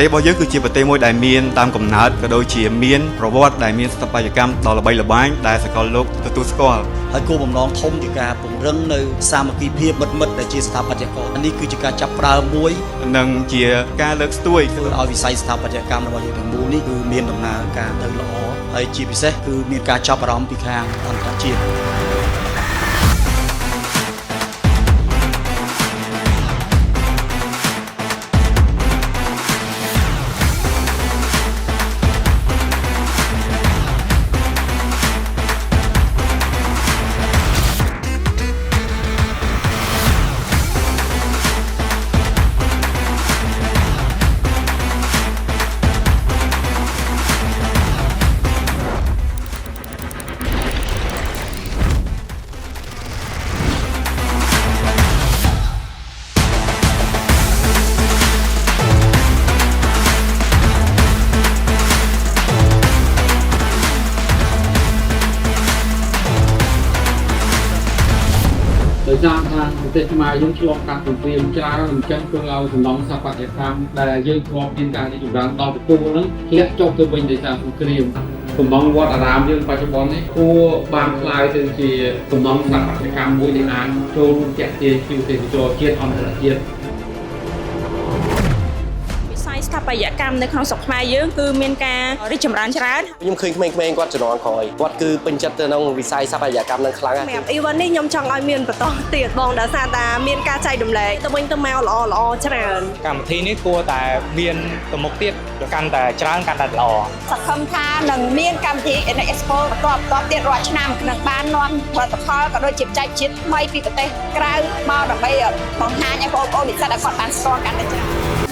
ទេសរបស់យើងគឺជាប្រទេសមួយដែលមានតាមកំណើតក៏ដូចជាមានប្រវត្តិដែលមានស្ថាបត្យកម្មដ៏ល្បីល្បាញដែលសកលលោកទទួលស្គាល់ហើយគោលបំណងធំជាការពង្រឹងនៅសាមគ្គីភាពមិត្តដែលជាស្ថាបត្យករនេះគឺជាការចាប់ផ្ដើមមួយនិងជាការលើកស្ទួយធ្វើឲ្យវិស័យស្ថាបត្យកម្មរបស់យើងទាំងមូលនេះគឺមានដំណើរការទៅល្អហើយជាពិសេសគឺមានការចាប់អារម្មណ៍ពីខាងអន្តរជាតិ ដោយសារថាប្រទេសខ្មែរយើងឆ្លងកាត់សង្គ្រាមច្រើនអញ្ចឹងធ្វើឲ្យសំណង់ស្ថាបត្យកម្មដែលយើងធ្លាប់មានការរីកចម្រើនដល់ទទួលហ្នឹងធ្លាក់ចុះទៅវិញដោយសារសង្គ្រាមសំណង់វត្តអារាមយើងបច្ចុប្បន្ននេះគួរបានខ្លាយទៅជាសំណង់ស្ថាបត្យកម្មមួយដែលអាចចូលរួមទាក់ទាញភ្ញៀវទេសចរជាតិអន្តរជាតិស្ថាបត្យកម្មនៅក្នុងស្រុកខ្មែរយើងគឺមានការរីកចម្រើនច្រើនខ្ញុំឃើញក្មេងៗគាត់ជំនាន់ក្រោយគាត់គឺពេញចិត្តទៅក្នុងវិស័យស្ថាបត្យកម្មនឹងខ្លាំងណាស់ event នេះខ្ញុំចង់ឲ្យមានបន្តទៀតបងដោយសារតែមានការចែករំលែកទៅវិញទៅមកល្អច្រើនកម្មវិធីនេះគួរតែមានទៅមុខទៀតកាន់តែច្រើនកាន់តែល្អសង្ឃឹមថានឹងមានកម្មវិធី Expo បន្តទៀតរាល់ឆ្នាំនឹងបាននាំផលិតផលក៏ដូចជាបច្ចេកវិទ្យាថ្មីពីប្រទេសក្រៅមកដើម្បីបង្ហាញឲ្យបងប្អូននិស្សិតឲ្យគាត់បានស្គាល់កាន់តែច្រើន